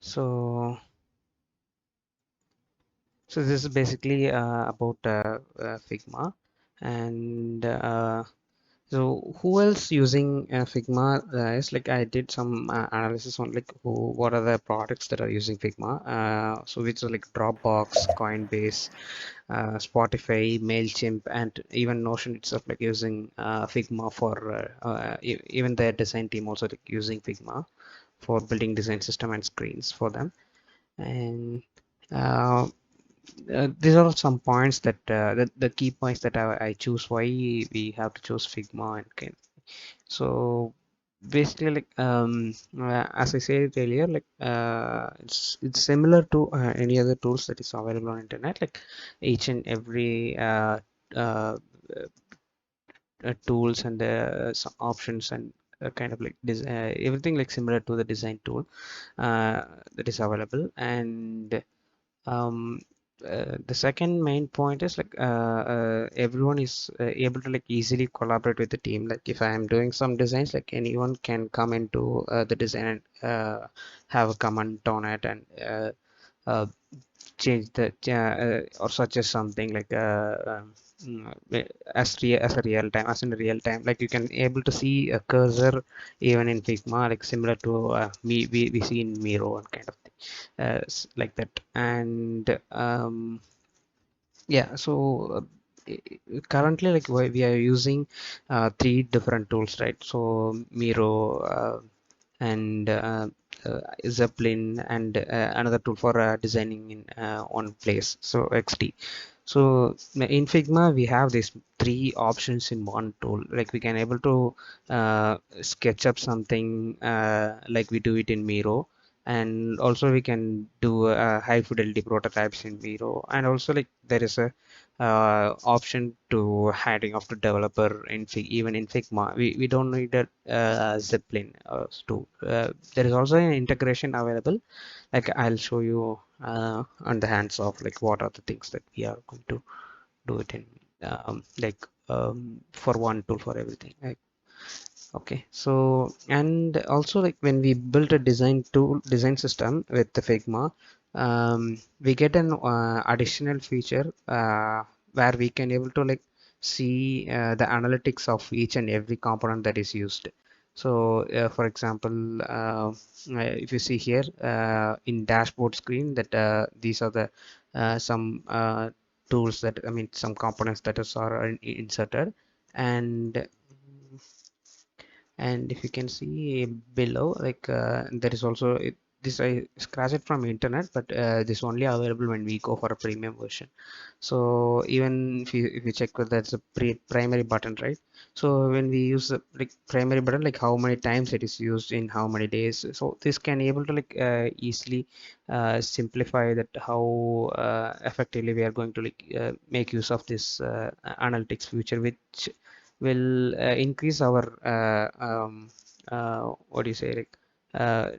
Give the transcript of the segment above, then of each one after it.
So this is basically about Figma. And so who else using Figma? Is like I did some analysis on like what are the products that are using Figma. So which are like Dropbox, Coinbase, Spotify, Mailchimp, and even Notion itself like using Figma for even their design team also like using Figma for building design system and screens for them. And uh, these are some points that the key points that I choose why we have to choose Figma and can. So basically like as I said earlier, like it's similar to any other tools that is available on internet, like each and every uh, tools and some options and kind of like everything like similar to the design tool uh, that is available. And um, the second main point is like everyone is able to like easily collaborate with the team. Like if I am doing some designs, like anyone can come into the design and have a comment on it and uh, change the or suggest something like as a real time, as in real time. Like you can able to see a cursor even in Figma, like similar to we see in Miro and kind of thing, like that. And yeah, so currently like we are using three different tools, right? So Miro, and Zeppelin, and another tool for designing in on place, so XD. So in Figma we have these three options in one tool. Like we can able to sketch up something like we do it in Miro, and also we can do high fidelity prototypes in Miro, and also like there is a option to hiding of the developer in even in Figma. We don't need a Zeppelin to. There is also an integration available. Like I'll show you on the hands of like what are the things that we are going to do it in for one tool for everything. Like, okay, so and also like when we build a design system with the Figma, we get an additional feature where we can able to like see the analytics of each and every component that is used. So for example, if you see here in dashboard screen that these are the some tools that I mean some components that are inserted. And if you can see below, like there is also this I scratch it from internet, but this only available when we go for a premium version. So even if you check whether that's a primary button, right? So when we use the like primary button, like how many times it is used in how many days, so this can able to like easily simplify that how effectively we are going to like make use of this analytics feature, which will increase our what do you say, uh,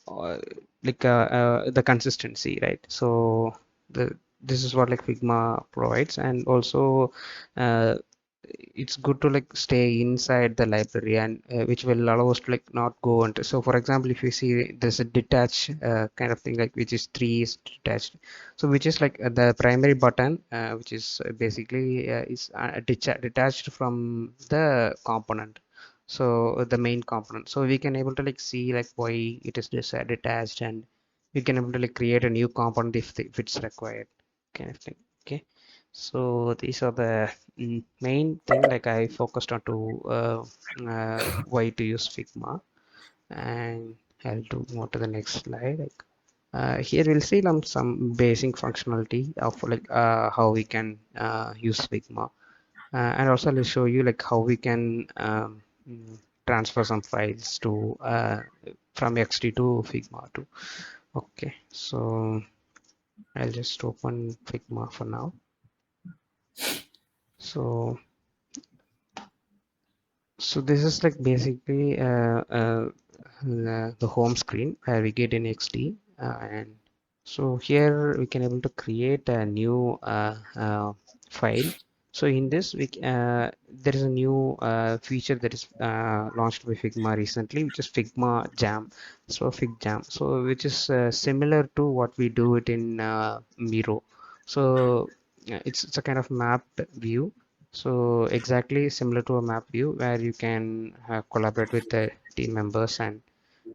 uh, the consistency, right? So the this is what like Figma provides. And also uh, it's good to like stay inside the library, and which will allow us to like not go into. So for example, if you see there's a detach kind of thing, like which is three is detached, so which is like the primary button which is basically is detached from the component, so the main component. So we can able to like see like why it is detached, and we can able to like create a new component if it's required, kind of thing. Okay, so these are the main thing like I focused on to why to use Figma. And I'll do more to the next slide. Like here we'll see some basic functionality of like how we can use Figma, and also I'll show you like how we can transfer some files to from XD to Figma too. Okay, so I'll just open Figma for now. So this is like basically the home screen where we get in XD, and so here we can able to create a new file. So in this, there is a new feature that is launched by Figma recently, which is Figma Jam. So Fig Jam, so which is similar to what we do it in Miro. So it's a kind of mapped view. So exactly similar to a map view where you can collaborate with the team members and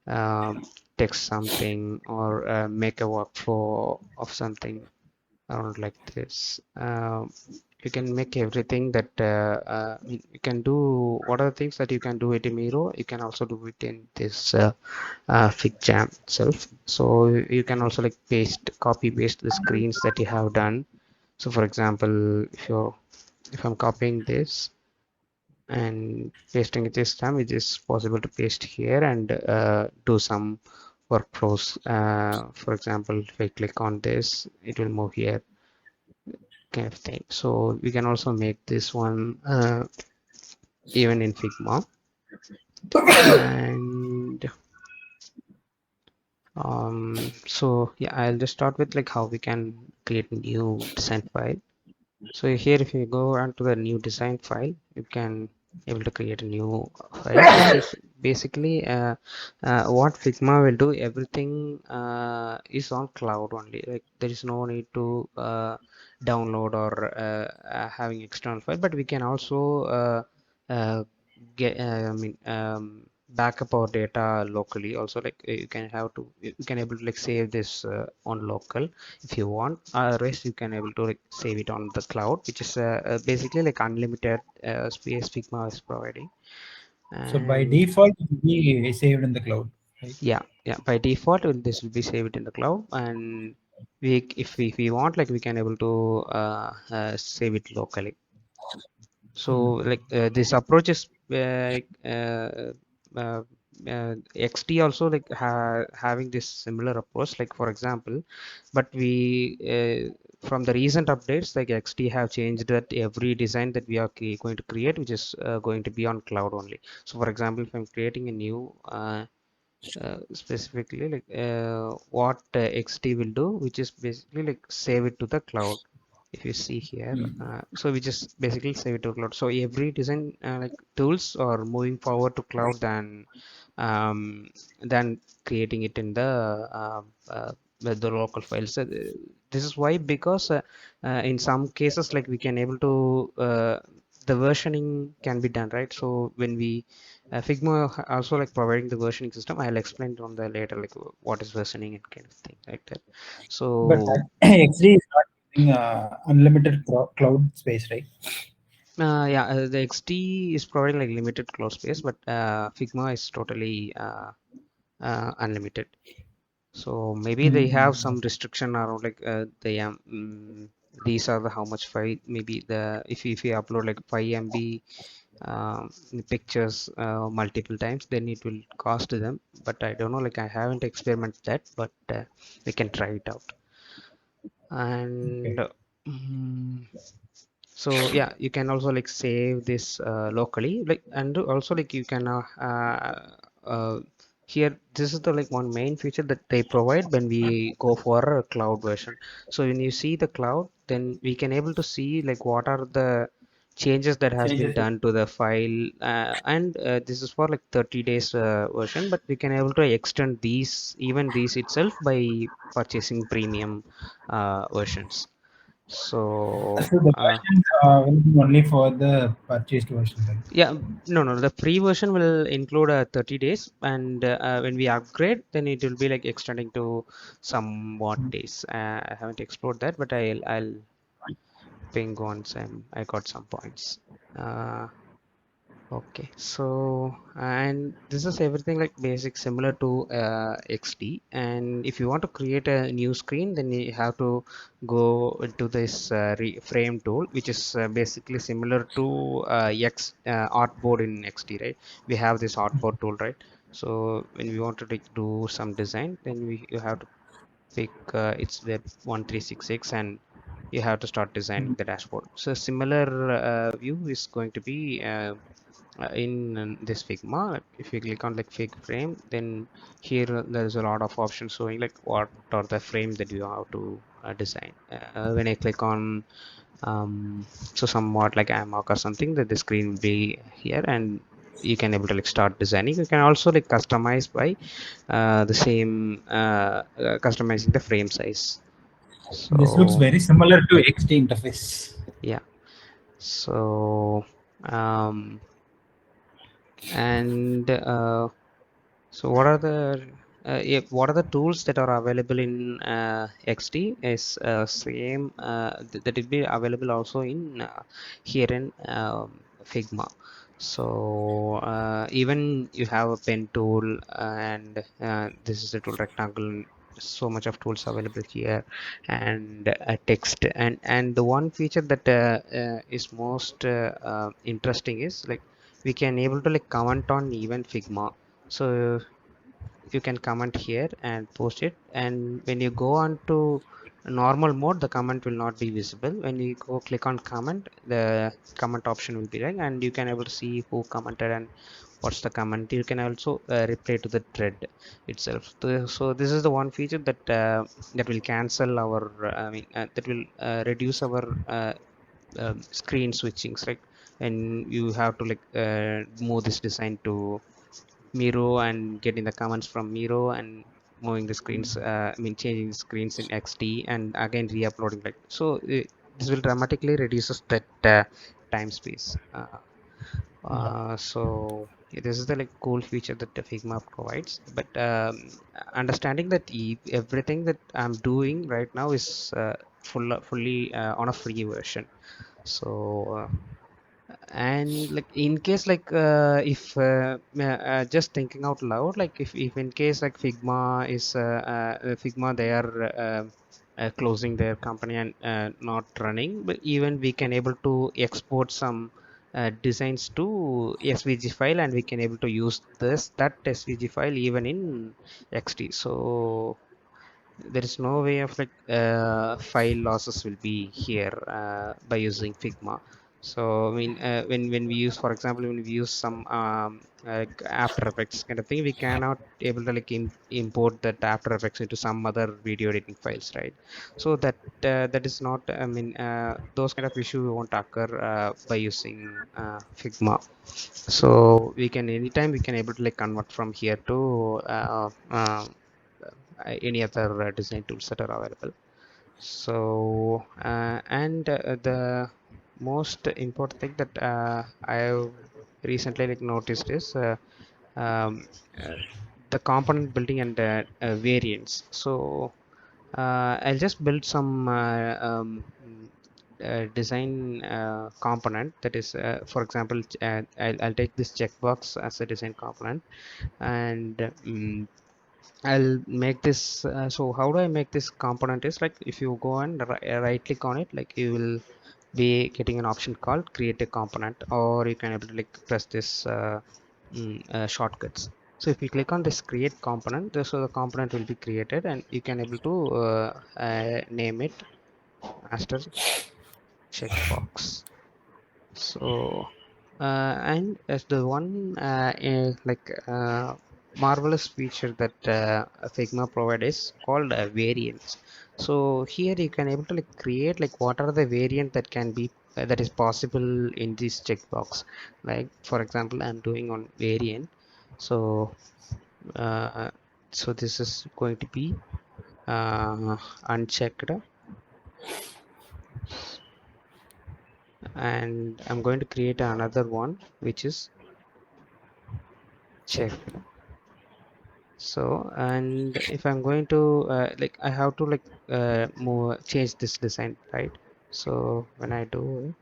um, text something or make a workflow of something around like this. You can make everything that you can do. What are the things that you can do it in Miro? You can also do it in this FigJam itself. So you can also like copy paste the screens that you have done. So for example, if I'm copying this and pasting it this time, it is possible to paste here and do some workflows. For example, if I click on this, it will move here kind of thing. So we can also make this one even in Figma. And so yeah, I'll just start with like how we can create a new design file. So here, if you go onto the new design file, you can able to create a new file. So this basically what Figma will do, everything is on cloud only. Like there is no need to download or having external file, but we can also uh, get I mean backup our data locally. Also, like you can able to like save this on local if you want. Otherwise, you can able to like save it on the cloud, which is basically like unlimited space Figma is providing. So by And default, it will be saved in the cloud, right? yeah, by default, this will be saved in the cloud. And if we want, like we can able to save it locally. So Hmm. like this approach is uh, XT also like having this similar approach. Like for example, but we from the recent updates, like XT have changed that every design that we are going to create, which is going to be on cloud only. So for example, if I'm creating a new specifically like what XT will do, which is basically like save it to the cloud. If you see here, so we just basically save it to cloud. So every design like tools are moving forward to cloud um, than creating it in the local files. This is why, because in some cases like we can able to the versioning can be done, right? So when we Figma also like providing the versioning system. I'll explain on the later like what is versioning and kind of thing like that. But So that XD is not using unlimited cloud space, right? yeah, the XT is providing like limited cloud space, but Figma is totally unlimited. So maybe they have Hmm. some restriction around like these are the how much file. Maybe the if you upload like 5 MB pictures multiple times, then it will cost them. But I don't know, like I haven't experimented that, but we can try it out. And Okay. mm, so yeah, you can also like save this locally, like, and also like you can uh, here this is the like one main feature that they provide when we go for a cloud version. So when you see the cloud, then we can able to see like what are the changes that has been Changes. done to the file, and this is for like 30 days version, but we can able to extend these itself by purchasing premium versions. So So the versions will be only for the purchased version, right? yeah, no, the free version will include 30 days, and when we upgrade, then it will be like extending to some what days. I haven't explored that, but I'll ping once I got some points. Uh, Okay, so and this is everything like basic similar to XD. And if you want to create a new screen, then you have to go into this frame tool, which is basically similar to artboard in XD, right? We have this artboard tool, right? So when we want to like, do some design, then you have to pick its web 1366 and you have to start designing the dashboard. So similar view is going to be in this Figma. If you click on like Fig frame, then here there's a lot of options showing like what are the frame that you have to design. When I click on So somewhat like AMOC or something, that the screen will be here, and you can able to like start designing. You can also like customize by the same customizing the frame size. This looks So very similar to XT interface. yeah, so um, and so what are the what are the tools that are available in XD is same that will be available also in here in Figma. So even you have a pen tool, and this is a tool rectangle. So much of tools available here, and text, and the one feature that is most interesting is like we can able to like comment on even Figma. So you can comment here and post it, and when you go on to normal mode, the comment will not be visible. When you go click on comment, the comment option will be there, and you can able to see who commented and what's the comment. You can also reply to the thread itself. So this is the one feature that that will cancel our that will reduce our screen switchings, right? And you have to like move this design to Miro and getting the comments from Miro and moving the screens, changing the screens in XD and again re-uploading. Like so, this will dramatically reduces that time space. Yeah. So this is the like cool feature that the Figma provides. But understanding that everything that I'm doing right now is fully on a free version. So and like in case like if just thinking out loud, like if in case like Figma is Figma, they are closing their company and not running, but even we can able to export some designs to SVG file, and we can able to use that SVG file even in XD. So there is no way of like file losses will be here by using Figma. So when we use, for example, when we use some like After Effects kind of thing, we cannot able to like import that After Effects into some other video editing files, right? So that is not, those kind of issue won't occur by using Figma. So we can anytime we can able to like convert from here to any other design tools that are available. So and the most important thing that I've recently like noticed is um, uh, the component building and variants. So I'll just build some design component that is, for example, I'll take this checkbox as a design component, and I'll make this. So how do I make this component is like if you go and right click on it, like you will be getting an option called create a component, or you can able to like press this shortcuts. So if you click on this create component, so the component will be created, and you can able to name it master checkbox. So, and as the one marvelous feature that Figma provides is called variants. So here you can able to like create like what are the variant that can be that is possible in this checkbox. Like for example, I'm doing on variant. So, uh, so this is going to be unchecked, and I'm going to create another one which is checked. So, and if I'm going to like I have to like move change this design, right? So when I do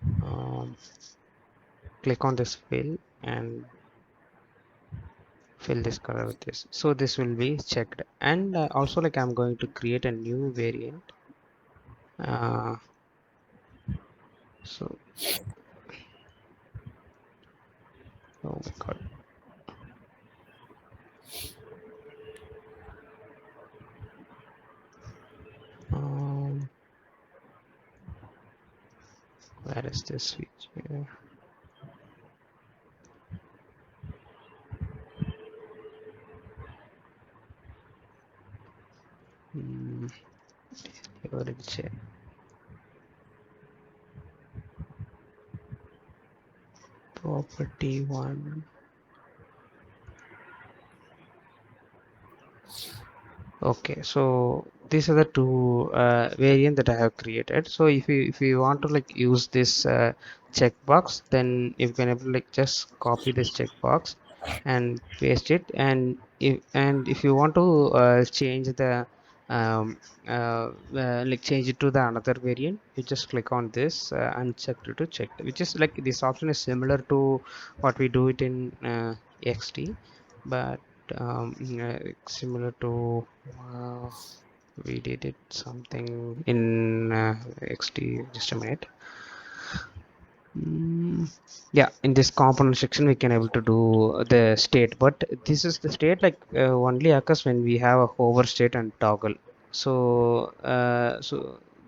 it, click on this fill and fill this color with this, so this will be checked. And also like I'm going to create a new variant. So oh my god, um where is this feature? Hmm, check. property one. Okay, so these are the two variant that I have created. So if you want to like use this checkbox, then you can able to like just copy this checkbox and paste it. And if you want to change the um, like change it to the another variant, you just click on this unchecked to checked, which is like this option is similar to what we do it in XT, but similar to uh, we did it something in XT. Just a minute. Yeah, in this component section we can able to do the state, but this is the state like only occurs when we have a hover state and toggle. So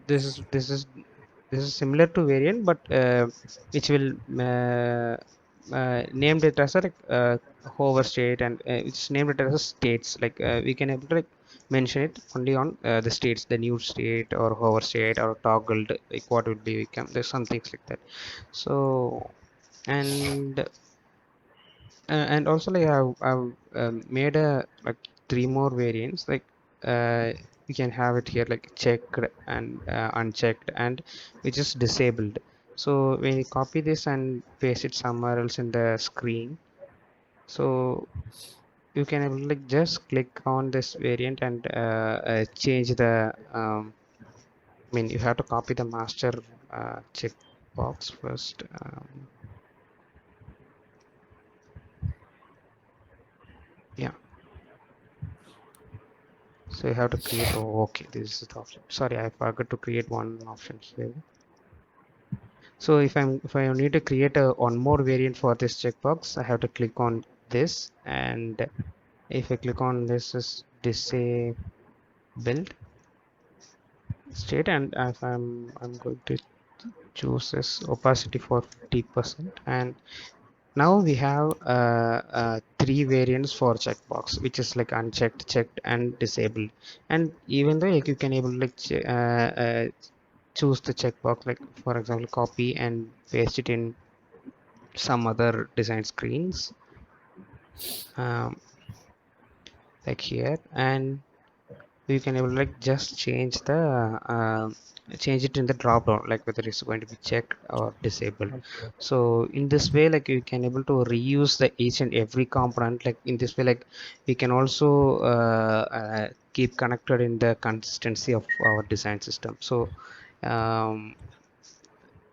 this is similar to variant, but which will named it as a like hover state, and it's named it as a states, like we can able to like mention it only on the states, the new state or hover state or toggled, like what will be become, there's some things like that. So and and also like I've made a like three more variants, like we can have it here like checked and unchecked, and which is disabled. So when you copy this and paste it somewhere else in the screen, so you can able to like just click on this variant and change the I mean, you have to copy the master checkbox first. Yeah, so you have to create. Oh, okay, this is the option. Sorry, I forgot to create one option here. So if I need to create a one more variant for this checkbox, I have to click on this, and if I click on this is disable state, and if I'm going to choose this opacity for 50%, and now we have three variants for checkbox, which is like unchecked, checked, and disabled. And even though like you can able to like choose the checkbox, like for example, copy and paste it in some other design screens, um, like here, and you can able to like just change it in the drop down, like whether it's going to be checked or disabled. Okay. So in this way, like you can able to reuse the each and every component, like in this way, like we can also keep connected in the consistency of our design system. So um,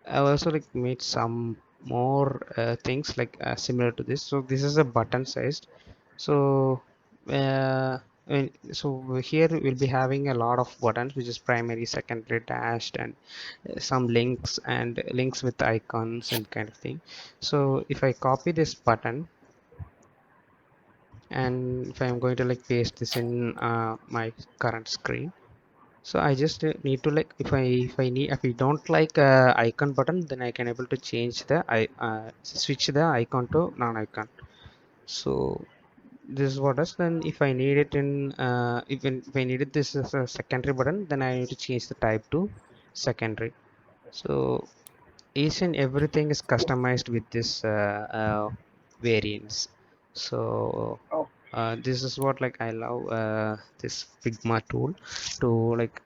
I also like made some more things like similar to this. So this is a button sized. So so here we'll be having a lot of buttons, which is primary, secondary, dashed, and some links and links with icons and kind of thing. So if I copy this button, and if I'm going to like paste this in my current screen, so I just need to like if I don't like icon button, then I can able to change the I switch the icon to non-icon. So this is what else. Then if I need it in if I needed this as a secondary button, then I need to change the type to secondary. So each and everything is customized with this variants. So Oh, this is what like I love this Figma tool to like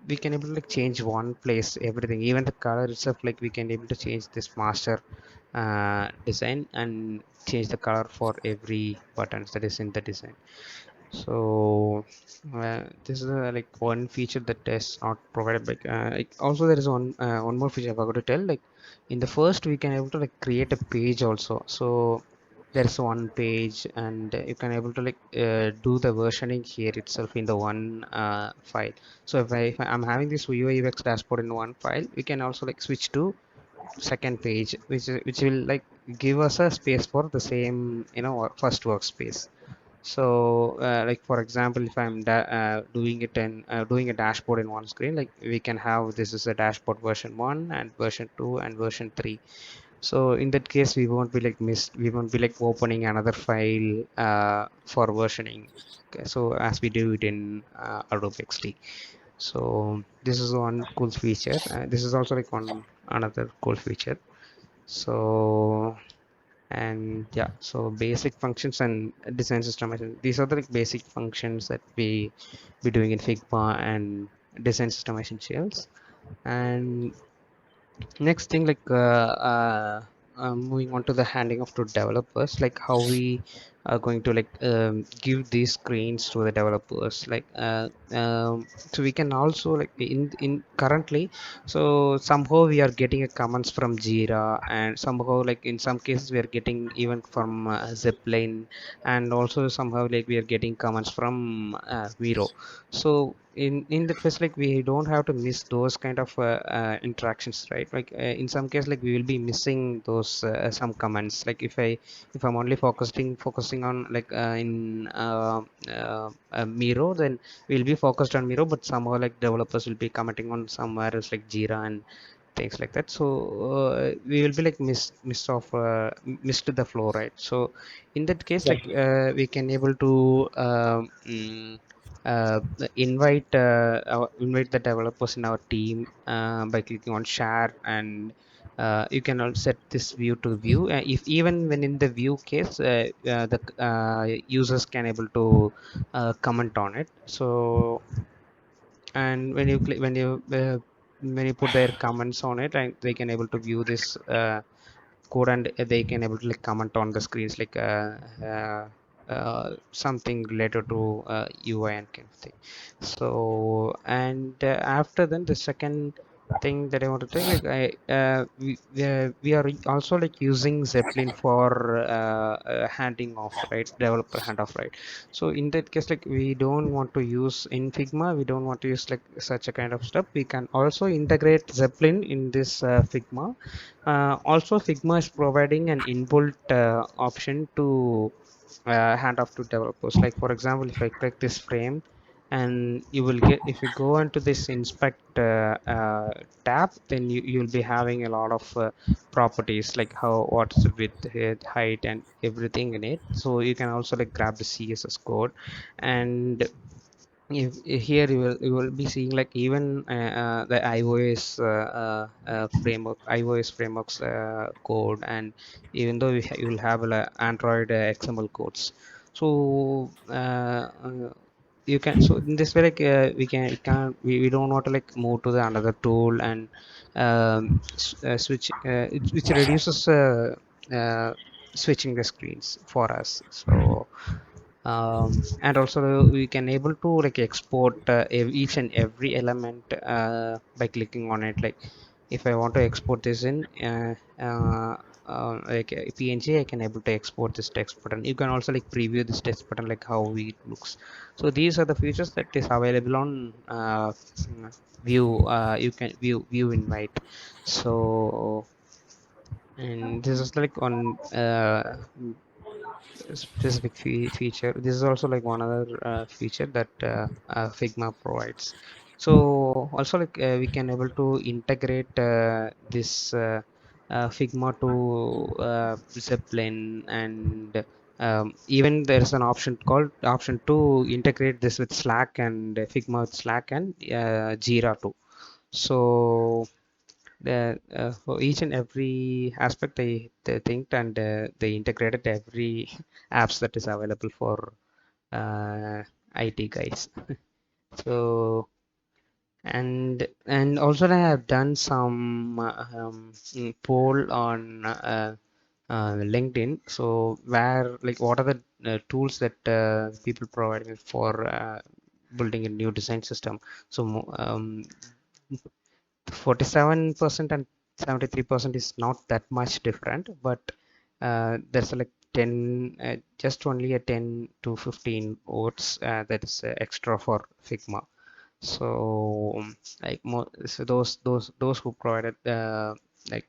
we can able to like change one place everything, even the color itself, like we can able to change this master design and change the color for every buttons that is in the design. So this is like one feature that is not provided by like also there is one more feature I forgot to tell, like in the first we can able to like create a page also. So there's one page, and you can able to like do the versioning here itself in the one file. So if I'm having this UI UX dashboard in one file, we can also like switch to second page, which will like give us a space for the same first workspace. So like for example, if I'm doing it in doing a dashboard in one screen, like we can have this is a dashboard version 1 and version 2 and version 3. So in that case, we won't be like opening another file for versioning. Okay, so as we do it in Adobe XD. So this is one cool feature. This is also like one another cool feature. So And yeah, so basic functions and design systemization, these are the like basic functions that we be doing in Figma and design system essentials. And next thing, moving on to the handing off to developers, like how we are going to give these screens to the developers. So we can also like in currently, so somehow we are getting a comments from Jira, and somehow like in some cases we are getting even from Zipline, and also somehow like we are getting comments from Miro. So in that case, like we don't have to miss those kind of interactions, right? In some case, like we will be missing those some comments. Like if I'm only focusing on in Miro, then we'll be focused on Miro, but somehow like developers will be commenting on somewhere else like Jira and things like that. So we will be like missed the flow, right? So in that case, Yeah. we can able to uh, invite the developers in our team by clicking on share, and you can also set this view to view. If even when in the view case, the users can able to comment on it. So and when you click when you put their comments on it, and they can able to view this code, and they can able to like comment on the screens something related to UI and kind of thing. So and after then the second thing that I want to take, we are also like using Zeppelin for handing off, right? Developer handoff, right? So in that case, like we don't want to use in Figma, we don't want to use like such a kind of stuff. We can also integrate Zeppelin in this Figma. Also, Figma is providing an inbuilt option to hand off to developers. Like for example, if I click this frame, and you will get, if you go into this inspect tab, then you'll be having a lot of properties, like how what's the width, height, and everything in it. So you can also like grab the CSS code, and if here you will be seeing like even the iOS frameworks code, and even though you will have Android XML codes. So you can, so in this way, we don't want to like move to the another tool and switch, which reduces switching the screens for us. So and also we can able to like export each and every element by clicking on it. Like if I want to export this in like a PNG, I can able to export this text button. You can also like preview this text button, like how it looks. So these are the features that is available on view. You can view invite. So and this is like on specific feature. This is also like one other feature that Figma provides. So also like we can able to integrate this Figma to Zeppelin, and even there is an option called option to integrate this with Slack, and Figma with Slack, and Jira too. So for each and every aspect, they think, and they integrated every apps that is available for IT guys. So and also I have done some poll on LinkedIn. So where like what are the tools that people providing for building a new design system? So 47% and 73% is not that much different, but there's like 10, just only a 10 to 15 votes that is extra for Figma. So so those who provided like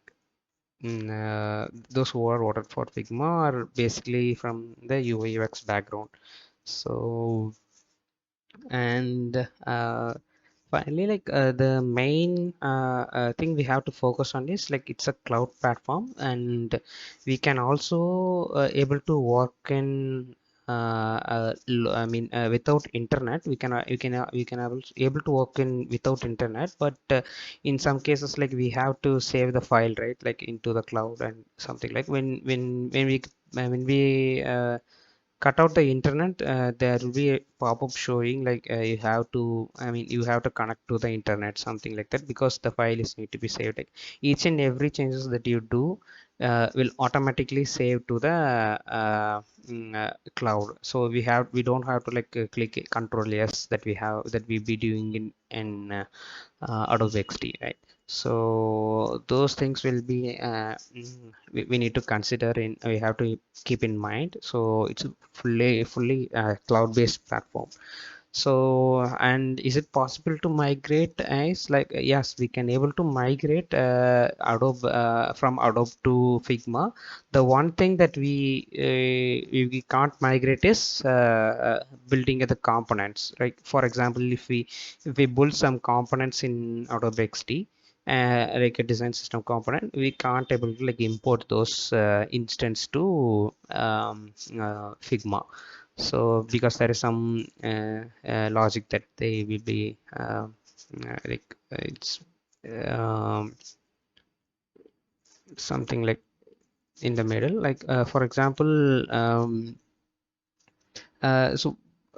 those who are voted for Figma are basically from the UI UX background. So and finally, the main thing we have to focus on is like it's a cloud platform, and we can also able to work in I mean, without internet, we can able to work in without internet, but in some cases, like we have to save the file, right, like into the cloud and something like when we cut out the internet, there will be a pop-up showing like you have to, I mean, you have to connect to the internet, something like that, because the file is need to be saved. Like each and every changes that you do will automatically save to the cloud. So we don't have to like click control yes that we have that we be doing in Adobe XD, right? So those things will be we need to consider in, we have to keep in mind. So it's a fully cloud-based platform. So, and is it possible to migrate as like, yes, we can able to migrate Adobe from Adobe to Figma. The one thing that we can't migrate is building the components, right? For example, if we build some components in Adobe XD, like a design system component, we can't able to like import those instance to Figma. So because there is some logic that they will be like it's um, something like in the middle, like for example, so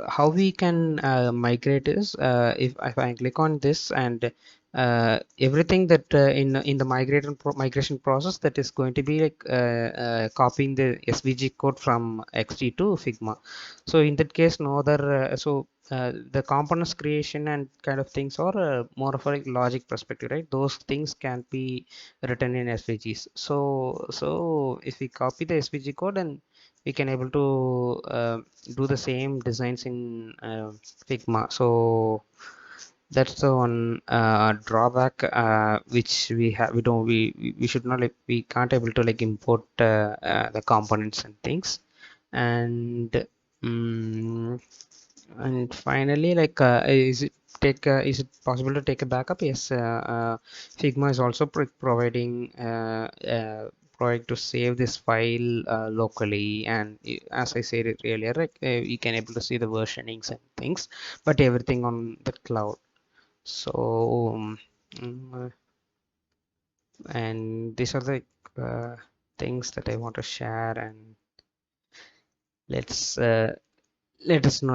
how we can migrate is, if I click on this and everything that in the migration process, that is going to be like copying the SVG code from XD to Figma. So in that case, no other the components creation and kind of things are more of a like logic perspective, right? Those things can be written in SVGs. So if we copy the SVG code, and we can able to do the same designs in Figma. So that's the one drawback which we should not like, we can't able to like import the components and things. And um, and finally, like is it possible to take a backup? Yes, Figma is also providing provide to save this file locally, and as I said it earlier, like you can able to see the versionings and things, but everything on the cloud. So mm, and these are the uh, things that I want to share, and let's let us know